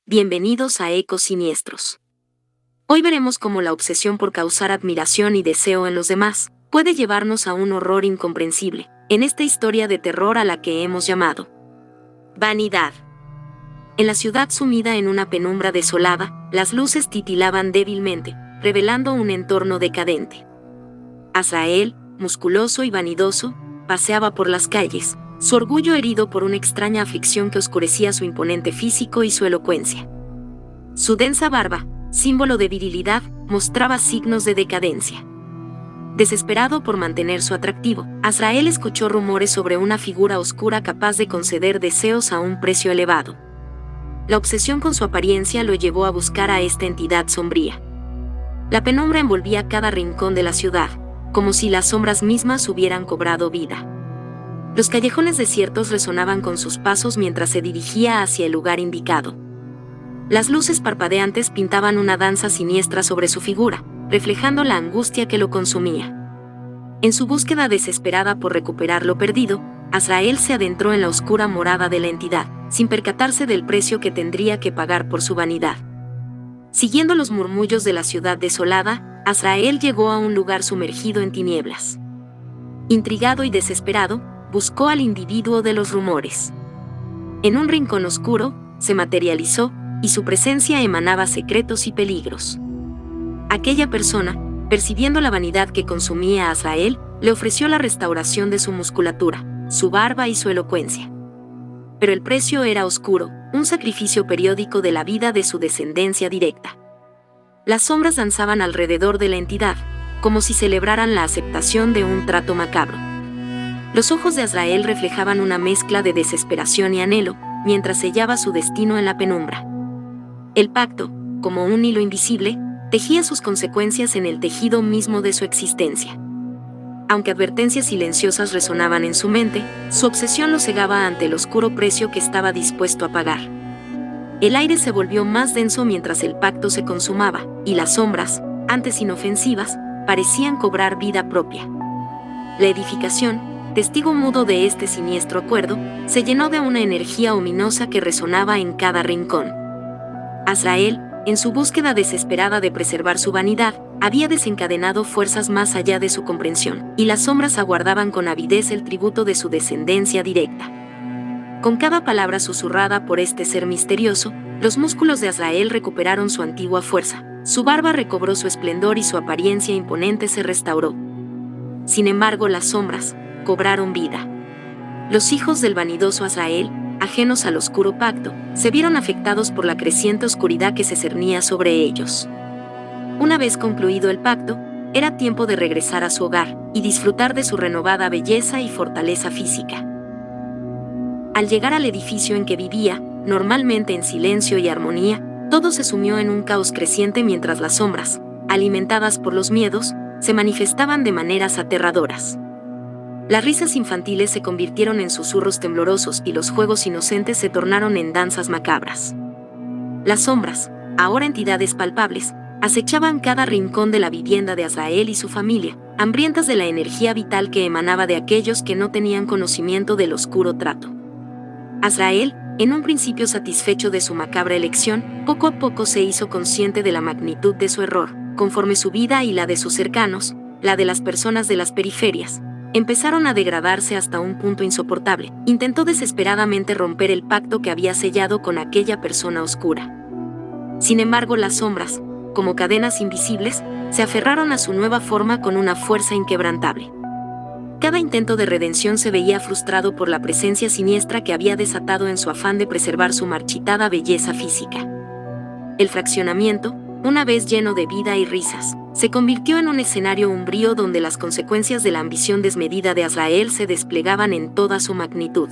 Bienvenidos a Ecos Siniestros. Hoy veremos cómo la obsesión por causar admiración y deseo en los demás puede llevarnos a un horror incomprensible, en esta historia de terror a la que hemos llamado Vanidad. En la ciudad sumida en una penumbra desolada, las luces titilaban débilmente, revelando un entorno decadente. Azrael, musculoso y vanidoso, paseaba por las calles, su orgullo herido por una extraña aflicción que oscurecía su imponente físico y su elocuencia. Su densa barba, símbolo de virilidad, mostraba signos de decadencia. Desesperado por mantener su atractivo, Azrael escuchó rumores sobre una figura oscura capaz de conceder deseos a un precio elevado. La obsesión con su apariencia lo llevó a buscar a esta entidad sombría. La penumbra envolvía cada rincón de la ciudad, como si las sombras mismas hubieran cobrado vida. Los callejones desiertos resonaban con sus pasos mientras se dirigía hacia el lugar indicado. Las luces parpadeantes pintaban una danza siniestra sobre su figura, reflejando la angustia que lo consumía. En su búsqueda desesperada por recuperar lo perdido, Azrael se adentró en la oscura morada de la entidad, sin percatarse del precio que tendría que pagar por su vanidad. Siguiendo los murmullos de la ciudad desolada, Azrael llegó a un lugar sumergido en tinieblas. Intrigado y desesperado, buscó al individuo de los rumores. En un rincón oscuro, se materializó, y su presencia emanaba secretos y peligros. Aquella persona, percibiendo la vanidad que consumía a Azrael, le ofreció la restauración de su musculatura, su barba y su elocuencia. Pero el precio era oscuro, un sacrificio periódico de la vida de su descendencia directa. Las sombras danzaban alrededor de la entidad, como si celebraran la aceptación de un trato macabro. Los ojos de Azrael reflejaban una mezcla de desesperación y anhelo, mientras sellaba su destino en la penumbra. El pacto, como un hilo invisible, tejía sus consecuencias en el tejido mismo de su existencia. Aunque advertencias silenciosas resonaban en su mente, su obsesión lo cegaba ante el oscuro precio que estaba dispuesto a pagar. El aire se volvió más denso mientras el pacto se consumaba, y las sombras, antes inofensivas, parecían cobrar vida propia. La edificación, testigo mudo de este siniestro acuerdo, se llenó de una energía ominosa que resonaba en cada rincón. Azrael, en su búsqueda desesperada de preservar su vanidad, había desencadenado fuerzas más allá de su comprensión, y las sombras aguardaban con avidez el tributo de su descendencia directa. Con cada palabra susurrada por este ser misterioso, los músculos de Azrael recuperaron su antigua fuerza, su barba recobró su esplendor y su apariencia imponente se restauró. Sin embargo, las sombras cobraron vida. Los hijos del vanidoso Azrael, ajenos al oscuro pacto, se vieron afectados por la creciente oscuridad que se cernía sobre ellos. Una vez concluido el pacto, era tiempo de regresar a su hogar y disfrutar de su renovada belleza y fortaleza física. Al llegar al edificio en que vivía, normalmente en silencio y armonía, todo se sumió en un caos creciente mientras las sombras, alimentadas por los miedos, se manifestaban de maneras aterradoras. Las risas infantiles se convirtieron en susurros temblorosos y los juegos inocentes se tornaron en danzas macabras. Las sombras, ahora entidades palpables, acechaban cada rincón de la vivienda de Azrael y su familia, hambrientas de la energía vital que emanaba de aquellos que no tenían conocimiento del oscuro trato. Azrael, en un principio satisfecho de su macabra elección, poco a poco se hizo consciente de la magnitud de su error, conforme su vida y la de sus cercanos, la de las personas de las periferias, empezaron a degradarse hasta un punto insoportable. Intentó desesperadamente romper el pacto que había sellado con aquella persona oscura. Sin embargo, las sombras, como cadenas invisibles, se aferraron a su nueva forma con una fuerza inquebrantable. Cada intento de redención se veía frustrado por la presencia siniestra que había desatado en su afán de preservar su marchitada belleza física. El fraccionamiento, una vez lleno de vida y risas, se convirtió en un escenario umbrío donde las consecuencias de la ambición desmedida de Azrael se desplegaban en toda su magnitud.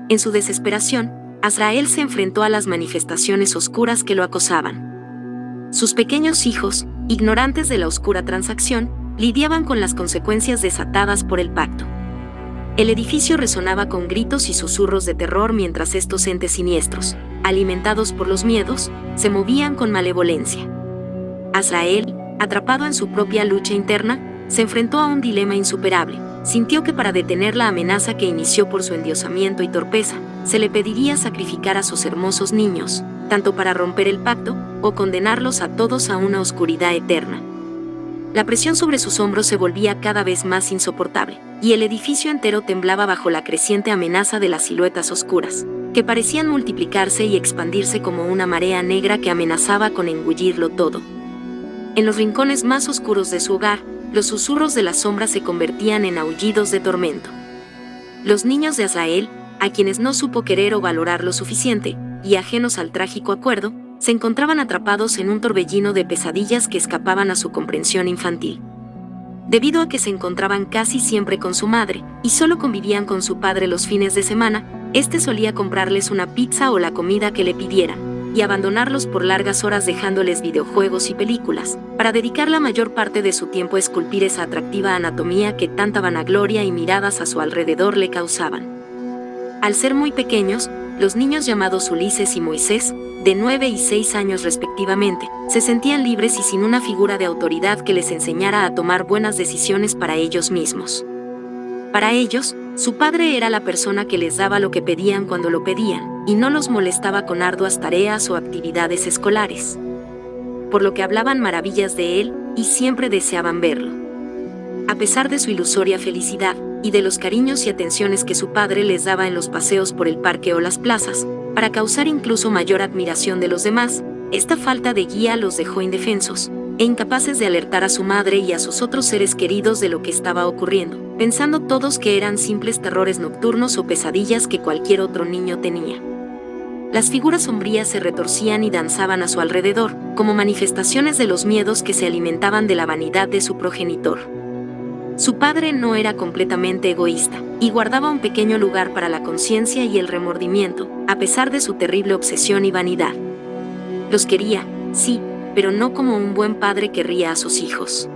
En su desesperación, Azrael se enfrentó a las manifestaciones oscuras que lo acosaban. Sus pequeños hijos, ignorantes de la oscura transacción, lidiaban con las consecuencias desatadas por el pacto. El edificio resonaba con gritos y susurros de terror mientras estos entes siniestros, alimentados por los miedos, se movían con malevolencia. Azrael, atrapado en su propia lucha interna, se enfrentó a un dilema insuperable: sintió que para detener la amenaza que inició por su endiosamiento y torpeza, se le pediría sacrificar a sus hermosos niños, tanto para romper el pacto, o condenarlos a todos a una oscuridad eterna. La presión sobre sus hombros se volvía cada vez más insoportable, y el edificio entero temblaba bajo la creciente amenaza de las siluetas oscuras, que parecían multiplicarse y expandirse como una marea negra que amenazaba con engullirlo todo. En los rincones más oscuros de su hogar, los susurros de las sombras se convertían en aullidos de tormento. Los niños de Azrael, a quienes no supo querer o valorar lo suficiente, y ajenos al trágico acuerdo, se encontraban atrapados en un torbellino de pesadillas que escapaban a su comprensión infantil. Debido a que se encontraban casi siempre con su madre, y solo convivían con su padre los fines de semana, este solía comprarles una pizza o la comida que le pidieran, y abandonarlos por largas horas dejándoles videojuegos y películas, para dedicar la mayor parte de su tiempo a esculpir esa atractiva anatomía que tanta vanagloria y miradas a su alrededor le causaban. Al ser muy pequeños, los niños llamados Ulises y Moisés, de 9 y 6 años respectivamente, se sentían libres y sin una figura de autoridad que les enseñara a tomar buenas decisiones para ellos mismos. Para ellos, su padre era la persona que les daba lo que pedían cuando lo pedían, y no los molestaba con arduas tareas o actividades escolares. Por lo que hablaban maravillas de él, y siempre deseaban verlo. A pesar de su ilusoria felicidad, y de los cariños y atenciones que su padre les daba en los paseos por el parque o las plazas, para causar incluso mayor admiración de los demás, esta falta de guía los dejó indefensos, e incapaces de alertar a su madre y a sus otros seres queridos de lo que estaba ocurriendo, pensando todos que eran simples terrores nocturnos o pesadillas que cualquier otro niño tenía. Las figuras sombrías se retorcían y danzaban a su alrededor, como manifestaciones de los miedos que se alimentaban de la vanidad de su progenitor. Su padre no era completamente egoísta, y guardaba un pequeño lugar para la conciencia y el remordimiento, a pesar de su terrible obsesión y vanidad. Los quería, sí, pero no como un buen padre querría a sus hijos.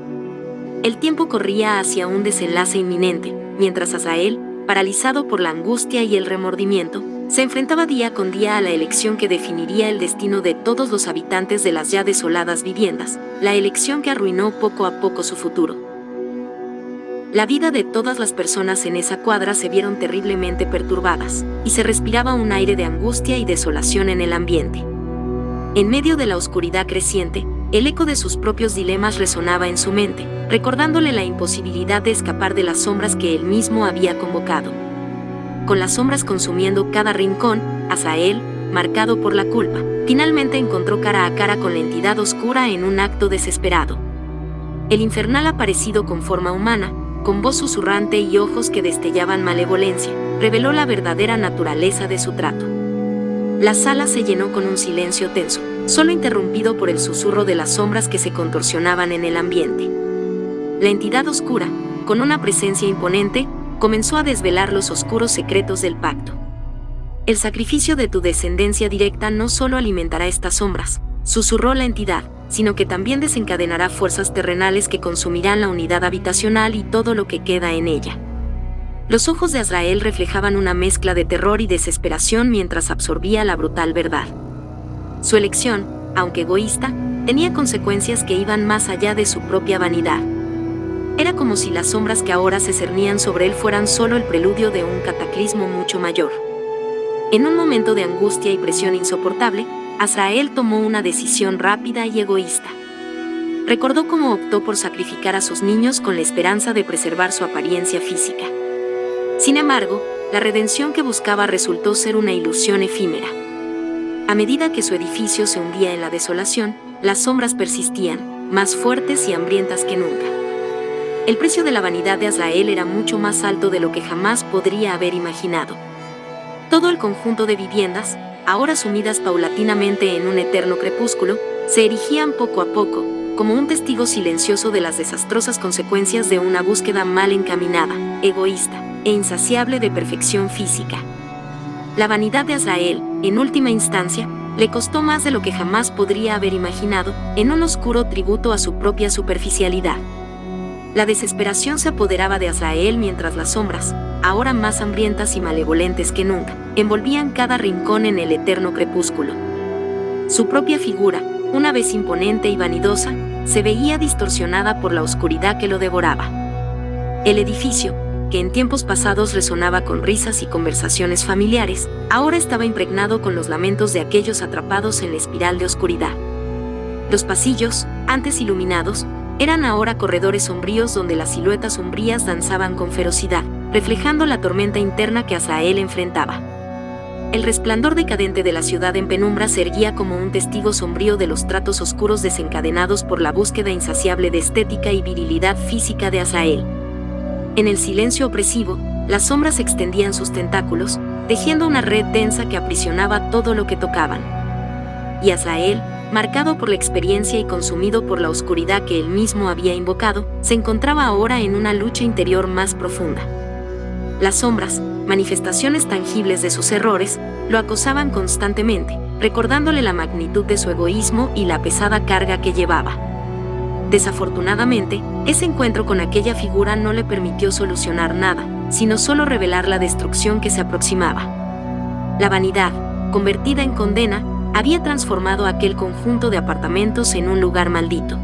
El tiempo corría hacia un desenlace inminente, mientras Azael, paralizado por la angustia y el remordimiento, se enfrentaba día con día a la elección que definiría el destino de todos los habitantes de las ya desoladas viviendas, la elección que arruinó poco a poco su futuro. La vida de todas las personas en esa cuadra se vieron terriblemente perturbadas, y se respiraba un aire de angustia y desolación en el ambiente. En medio de la oscuridad creciente, el eco de sus propios dilemas resonaba en su mente, recordándole la imposibilidad de escapar de las sombras que él mismo había convocado. Con las sombras consumiendo cada rincón, Azael, marcado por la culpa, finalmente encontró cara a cara con la entidad oscura en un acto desesperado. El infernal aparecido con forma humana, con voz susurrante y ojos que destellaban malevolencia, reveló la verdadera naturaleza de su trato. La sala se llenó con un silencio tenso, solo interrumpido por el susurro de las sombras que se contorsionaban en el ambiente. La entidad oscura, con una presencia imponente, comenzó a desvelar los oscuros secretos del pacto. El sacrificio de tu descendencia directa no solo alimentará estas sombras, susurró la entidad, sino que también desencadenará fuerzas terrenales que consumirán la unidad habitacional y todo lo que queda en ella. Los ojos de Azrael reflejaban una mezcla de terror y desesperación mientras absorbía la brutal verdad. Su elección, aunque egoísta, tenía consecuencias que iban más allá de su propia vanidad. Era como si las sombras que ahora se cernían sobre él fueran solo el preludio de un cataclismo mucho mayor. En un momento de angustia y presión insoportable, Azrael tomó una decisión rápida y egoísta. Recordó cómo optó por sacrificar a sus niños con la esperanza de preservar su apariencia física. Sin embargo, la redención que buscaba resultó ser una ilusión efímera. A medida que su edificio se hundía en la desolación, las sombras persistían, más fuertes y hambrientas que nunca. El precio de la vanidad de Azrael era mucho más alto de lo que jamás podría haber imaginado. Todo el conjunto de viviendas, ahora sumidas paulatinamente en un eterno crepúsculo, se erigían poco a poco, como un testigo silencioso de las desastrosas consecuencias de una búsqueda mal encaminada, egoísta e insaciable de perfección física. La vanidad de Azrael, en última instancia, le costó más de lo que jamás podría haber imaginado, en un oscuro tributo a su propia superficialidad. La desesperación se apoderaba de Azrael mientras las sombras, ahora más hambrientas y malevolentes que nunca, envolvían cada rincón en el eterno crepúsculo. Su propia figura, una vez imponente y vanidosa, se veía distorsionada por la oscuridad que lo devoraba. El edificio, que en tiempos pasados resonaba con risas y conversaciones familiares, ahora estaba impregnado con los lamentos de aquellos atrapados en la espiral de oscuridad. Los pasillos, antes iluminados, eran ahora corredores sombríos donde las siluetas sombrías danzaban con ferocidad, reflejando la tormenta interna que Azrael enfrentaba. El resplandor decadente de la ciudad en penumbra se erguía como un testigo sombrío de los tratos oscuros desencadenados por la búsqueda insaciable de estética y virilidad física de Azrael. En el silencio opresivo, las sombras extendían sus tentáculos, tejiendo una red densa que aprisionaba todo lo que tocaban. Y Azrael, marcado por la experiencia y consumido por la oscuridad que él mismo había invocado, se encontraba ahora en una lucha interior más profunda. Las sombras, manifestaciones tangibles de sus errores, lo acosaban constantemente, recordándole la magnitud de su egoísmo y la pesada carga que llevaba. Desafortunadamente, ese encuentro con aquella figura no le permitió solucionar nada, sino solo revelar la destrucción que se aproximaba. La vanidad, convertida en condena, había transformado aquel conjunto de apartamentos en un lugar maldito.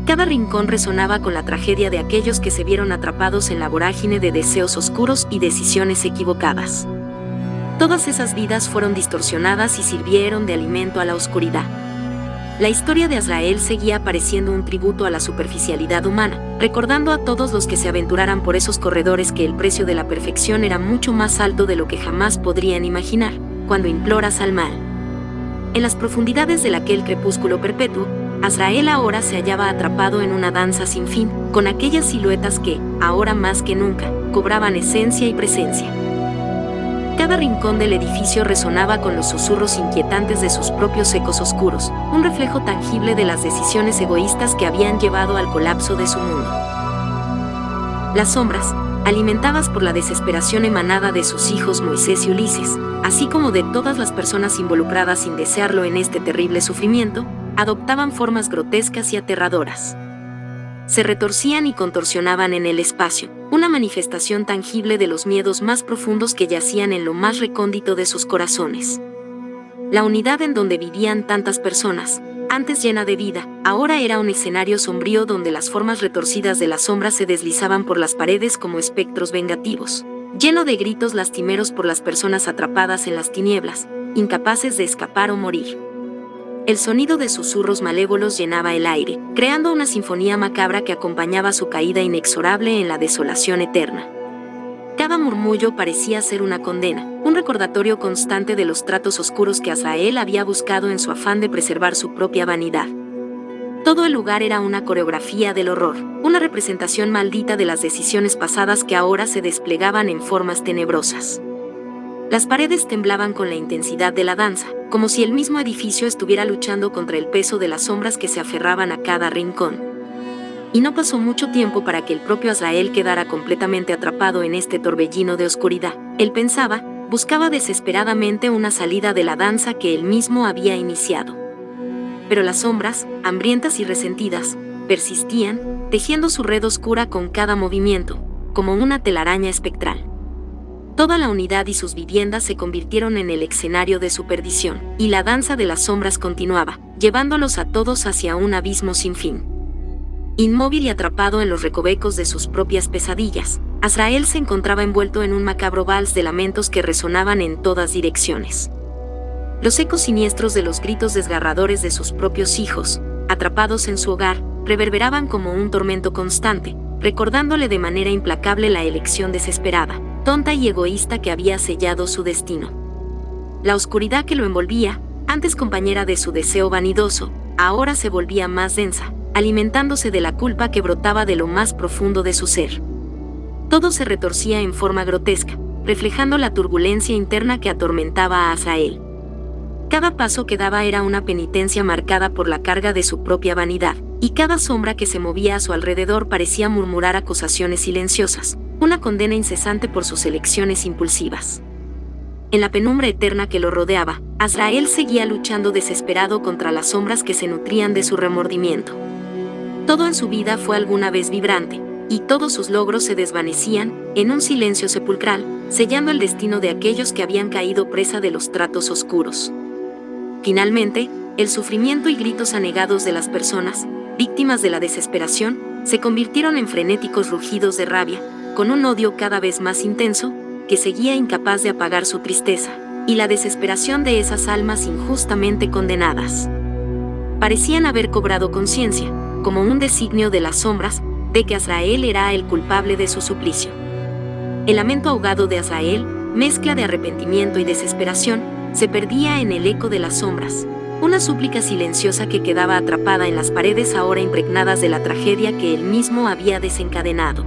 Cada rincón resonaba con la tragedia de aquellos que se vieron atrapados en la vorágine de deseos oscuros y decisiones equivocadas. Todas esas vidas fueron distorsionadas y sirvieron de alimento a la oscuridad. La historia de Azrael seguía pareciendo un tributo a la superficialidad humana, recordando a todos los que se aventuraran por esos corredores que el precio de la perfección era mucho más alto de lo que jamás podrían imaginar, cuando imploras al mal. En las profundidades de aquel crepúsculo perpetuo, Azrael ahora se hallaba atrapado en una danza sin fin, con aquellas siluetas que, ahora más que nunca, cobraban esencia y presencia. Cada rincón del edificio resonaba con los susurros inquietantes de sus propios ecos oscuros, un reflejo tangible de las decisiones egoístas que habían llevado al colapso de su mundo. Las sombras, alimentadas por la desesperación emanada de sus hijos Moisés y Ulises, así como de todas las personas involucradas sin desearlo en este terrible sufrimiento, adoptaban formas grotescas y aterradoras. Se retorcían y contorsionaban en el espacio, una manifestación tangible de los miedos más profundos que yacían en lo más recóndito de sus corazones. La unidad en donde vivían tantas personas, antes llena de vida, ahora era un escenario sombrío donde las formas retorcidas de las sombras se deslizaban por las paredes como espectros vengativos, lleno de gritos lastimeros por las personas atrapadas en las tinieblas, incapaces de escapar o morir. El sonido de susurros malévolos llenaba el aire, creando una sinfonía macabra que acompañaba su caída inexorable en la desolación eterna. Cada murmullo parecía ser una condena, un recordatorio constante de los tratos oscuros que Azrael había buscado en su afán de preservar su propia vanidad. Todo el lugar era una coreografía del horror, una representación maldita de las decisiones pasadas que ahora se desplegaban en formas tenebrosas. Las paredes temblaban con la intensidad de la danza, como si el mismo edificio estuviera luchando contra el peso de las sombras que se aferraban a cada rincón. Y no pasó mucho tiempo para que el propio Azrael quedara completamente atrapado en este torbellino de oscuridad. Él pensaba, buscaba desesperadamente una salida de la danza que él mismo había iniciado. Pero las sombras, hambrientas y resentidas, persistían, tejiendo su red oscura con cada movimiento, como una telaraña espectral. Toda la unidad y sus viviendas se convirtieron en el escenario de su perdición, y la danza de las sombras continuaba, llevándolos a todos hacia un abismo sin fin. Inmóvil y atrapado en los recovecos de sus propias pesadillas, Azrael se encontraba envuelto en un macabro vals de lamentos que resonaban en todas direcciones. Los ecos siniestros de los gritos desgarradores de sus propios hijos, atrapados en su hogar, reverberaban como un tormento constante, recordándole de manera implacable la elección desesperada, tonta y egoísta que había sellado su destino. La oscuridad que lo envolvía, antes compañera de su deseo vanidoso, ahora se volvía más densa, alimentándose de la culpa que brotaba de lo más profundo de su ser. Todo se retorcía en forma grotesca, reflejando la turbulencia interna que atormentaba a Azrael. Cada paso que daba era una penitencia marcada por la carga de su propia vanidad, y cada sombra que se movía a su alrededor parecía murmurar acusaciones silenciosas, una condena incesante por sus elecciones impulsivas. En la penumbra eterna que lo rodeaba, Azrael seguía luchando desesperado contra las sombras que se nutrían de su remordimiento. Todo en su vida fue alguna vez vibrante, y todos sus logros se desvanecían, en un silencio sepulcral, sellando el destino de aquellos que habían caído presa de los tratos oscuros. Finalmente, el sufrimiento y gritos anegados de las personas, víctimas de la desesperación, se convirtieron en frenéticos rugidos de rabia, con un odio cada vez más intenso, que seguía incapaz de apagar su tristeza, y la desesperación de esas almas injustamente condenadas. Parecían haber cobrado conciencia, como un designio de las sombras, de que Azrael era el culpable de su suplicio. El lamento ahogado de Azrael, mezcla de arrepentimiento y desesperación, se perdía en el eco de las sombras, una súplica silenciosa que quedaba atrapada en las paredes ahora impregnadas de la tragedia que él mismo había desencadenado.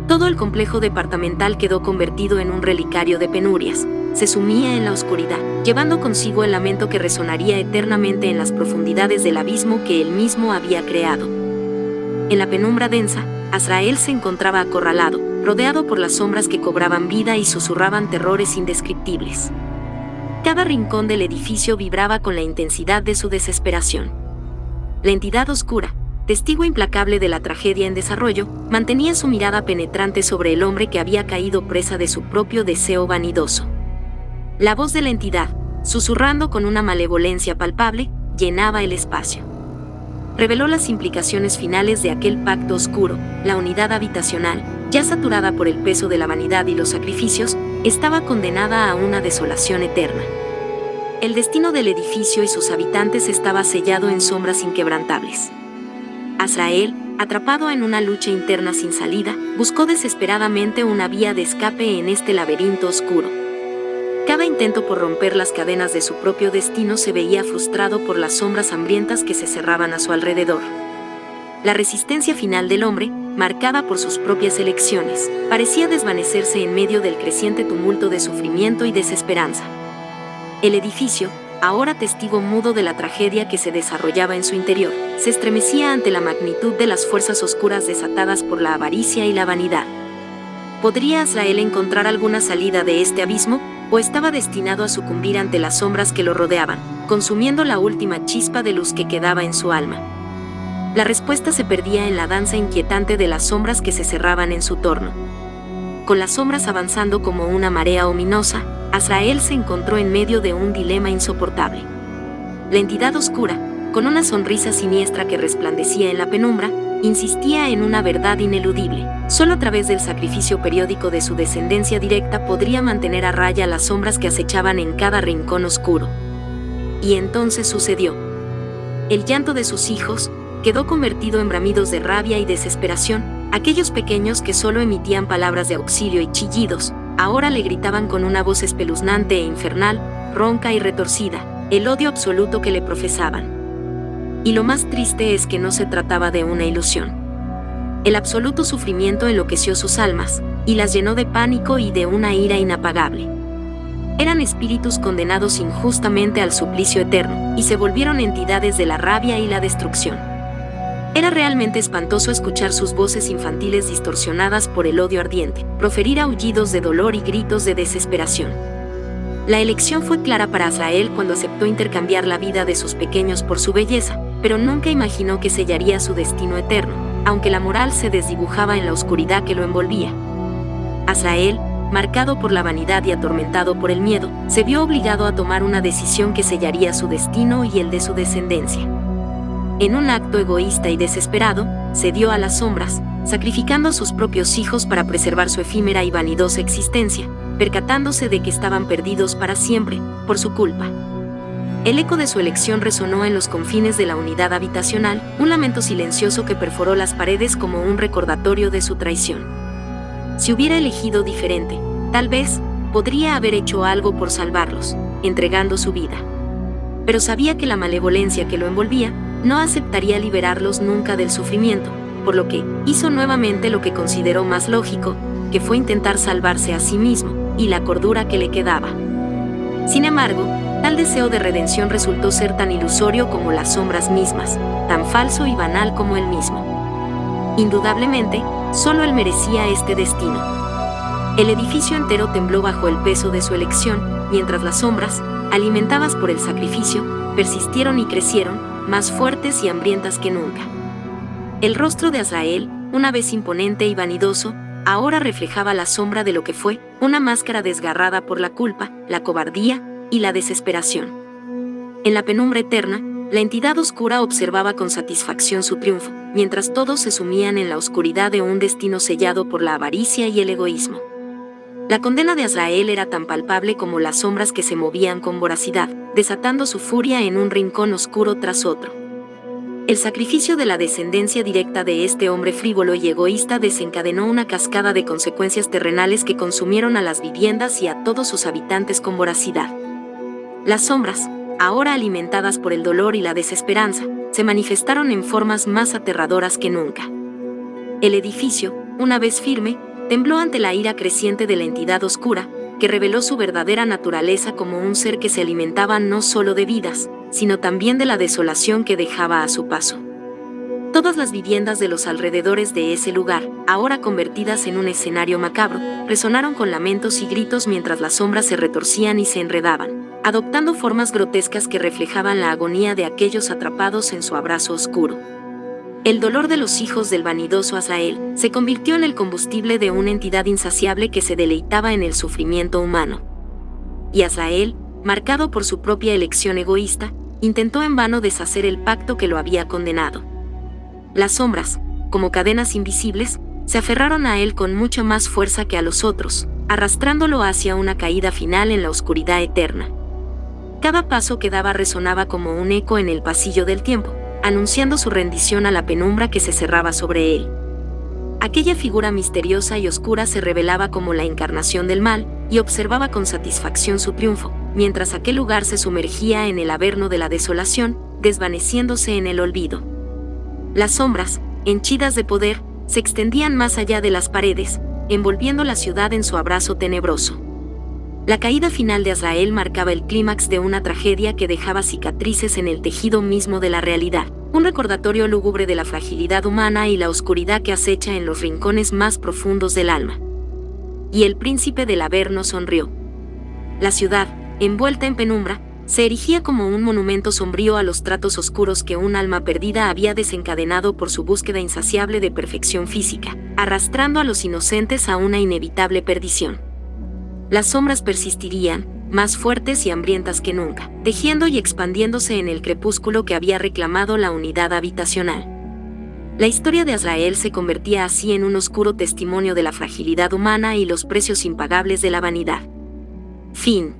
Todo el complejo departamental quedó convertido en un relicario de penurias, se sumía en la oscuridad, llevando consigo el lamento que resonaría eternamente en las profundidades del abismo que él mismo había creado. En la penumbra densa, Azrael se encontraba acorralado, rodeado por las sombras que cobraban vida y susurraban terrores indescriptibles. Cada rincón del edificio vibraba con la intensidad de su desesperación. La entidad oscura, testigo implacable de la tragedia en desarrollo, mantenía su mirada penetrante sobre el hombre que había caído presa de su propio deseo vanidoso. La voz de la entidad, susurrando con una malevolencia palpable, llenaba el espacio. Reveló las implicaciones finales de aquel pacto oscuro. La unidad habitacional, ya saturada por el peso de la vanidad y los sacrificios, estaba condenada a una desolación eterna. El destino del edificio y sus habitantes estaba sellado en sombras inquebrantables. Azrael, atrapado en una lucha interna sin salida, buscó desesperadamente una vía de escape en este laberinto oscuro. Cada intento por romper las cadenas de su propio destino se veía frustrado por las sombras hambrientas que se cerraban a su alrededor. La resistencia final del hombre, marcada por sus propias elecciones, parecía desvanecerse en medio del creciente tumulto de sufrimiento y desesperanza. El edificio, ahora testigo mudo de la tragedia que se desarrollaba en su interior, se estremecía ante la magnitud de las fuerzas oscuras desatadas por la avaricia y la vanidad. ¿Podría Azrael encontrar alguna salida de este abismo, o estaba destinado a sucumbir ante las sombras que lo rodeaban, consumiendo la última chispa de luz que quedaba en su alma? La respuesta se perdía en la danza inquietante de las sombras que se cerraban en su torno. Con las sombras avanzando como una marea ominosa, Azrael se encontró en medio de un dilema insoportable. La entidad oscura, con una sonrisa siniestra que resplandecía en la penumbra, insistía en una verdad ineludible. Solo a través del sacrificio periódico de su descendencia directa podría mantener a raya las sombras que acechaban en cada rincón oscuro. Y entonces sucedió. El llanto de sus hijos quedó convertido en bramidos de rabia y desesperación. Aquellos pequeños que solo emitían palabras de auxilio y chillidos, ahora le gritaban con una voz espeluznante e infernal, ronca y retorcida, el odio absoluto que le profesaban. Y lo más triste es que no se trataba de una ilusión. El absoluto sufrimiento enloqueció sus almas, y las llenó de pánico y de una ira inapagable. Eran espíritus condenados injustamente al suplicio eterno, y se volvieron entidades de la rabia y la destrucción. Era realmente espantoso escuchar sus voces infantiles distorsionadas por el odio ardiente, proferir aullidos de dolor y gritos de desesperación. La elección fue clara para Azrael cuando aceptó intercambiar la vida de sus pequeños por su belleza, pero nunca imaginó que sellaría su destino eterno, aunque la moral se desdibujaba en la oscuridad que lo envolvía. Azrael, marcado por la vanidad y atormentado por el miedo, se vio obligado a tomar una decisión que sellaría su destino y el de su descendencia. En un acto egoísta y desesperado, cedió a las sombras, sacrificando a sus propios hijos para preservar su efímera y vanidosa existencia, percatándose de que estaban perdidos para siempre, por su culpa. El eco de su elección resonó en los confines de la unidad habitacional, un lamento silencioso que perforó las paredes como un recordatorio de su traición. Si hubiera elegido diferente, tal vez, podría haber hecho algo por salvarlos, entregando su vida. Pero sabía que la malevolencia que lo envolvía no aceptaría liberarlos nunca del sufrimiento, por lo que hizo nuevamente lo que consideró más lógico, que fue intentar salvarse a sí mismo, y la cordura que le quedaba. Sin embargo, tal deseo de redención resultó ser tan ilusorio como las sombras mismas, tan falso y banal como él mismo. Indudablemente, solo él merecía este destino. El edificio entero tembló bajo el peso de su elección, mientras las sombras, alimentadas por el sacrificio, persistieron y crecieron, más fuertes y hambrientas que nunca. El rostro de Azrael, una vez imponente y vanidoso, ahora reflejaba la sombra de lo que fue, una máscara desgarrada por la culpa, la cobardía y la desesperación. En la penumbra eterna, la entidad oscura observaba con satisfacción su triunfo, mientras todos se sumían en la oscuridad de un destino sellado por la avaricia y el egoísmo. La condena de Azrael era tan palpable como las sombras que se movían con voracidad, desatando su furia en un rincón oscuro tras otro. El sacrificio de la descendencia directa de este hombre frívolo y egoísta desencadenó una cascada de consecuencias terrenales que consumieron a las viviendas y a todos sus habitantes con voracidad. Las sombras, ahora alimentadas por el dolor y la desesperanza, se manifestaron en formas más aterradoras que nunca. El edificio, una vez firme, tembló ante la ira creciente de la entidad oscura, que reveló su verdadera naturaleza como un ser que se alimentaba no solo de vidas, sino también de la desolación que dejaba a su paso. Todas las viviendas de los alrededores de ese lugar, ahora convertidas en un escenario macabro, resonaron con lamentos y gritos mientras las sombras se retorcían y se enredaban, adoptando formas grotescas que reflejaban la agonía de aquellos atrapados en su abrazo oscuro. El dolor de los hijos del vanidoso Azrael se convirtió en el combustible de una entidad insaciable que se deleitaba en el sufrimiento humano. Y Azrael, marcado por su propia elección egoísta, intentó en vano deshacer el pacto que lo había condenado. Las sombras, como cadenas invisibles, se aferraron a él con mucha más fuerza que a los otros, arrastrándolo hacia una caída final en la oscuridad eterna. Cada paso que daba resonaba como un eco en el pasillo del tiempo, anunciando su rendición a la penumbra que se cerraba sobre él. Aquella figura misteriosa y oscura se revelaba como la encarnación del mal, y observaba con satisfacción su triunfo, mientras aquel lugar se sumergía en el averno de la desolación, desvaneciéndose en el olvido. Las sombras, henchidas de poder, se extendían más allá de las paredes, envolviendo la ciudad en su abrazo tenebroso. La caída final de Azrael marcaba el clímax de una tragedia que dejaba cicatrices en el tejido mismo de la realidad, un recordatorio lúgubre de la fragilidad humana y la oscuridad que acecha en los rincones más profundos del alma. Y el príncipe del Averno sonrió. La ciudad, envuelta en penumbra, se erigía como un monumento sombrío a los tratos oscuros que un alma perdida había desencadenado por su búsqueda insaciable de perfección física, arrastrando a los inocentes a una inevitable perdición. Las sombras persistirían, más fuertes y hambrientas que nunca, tejiendo y expandiéndose en el crepúsculo que había reclamado la unidad habitacional. La historia de Azrael se convertía así en un oscuro testimonio de la fragilidad humana y los precios impagables de la vanidad. Fin.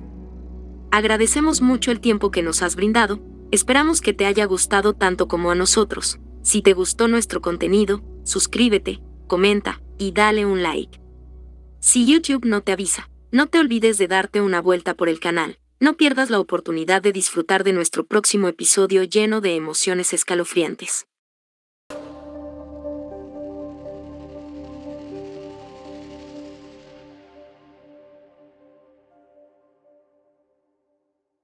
Agradecemos mucho el tiempo que nos has brindado, esperamos que te haya gustado tanto como a nosotros. Si te gustó nuestro contenido, suscríbete, comenta y dale un like. Si YouTube no te avisa, no te olvides de darte una vuelta por el canal. No pierdas la oportunidad de disfrutar de nuestro próximo episodio lleno de emociones escalofriantes.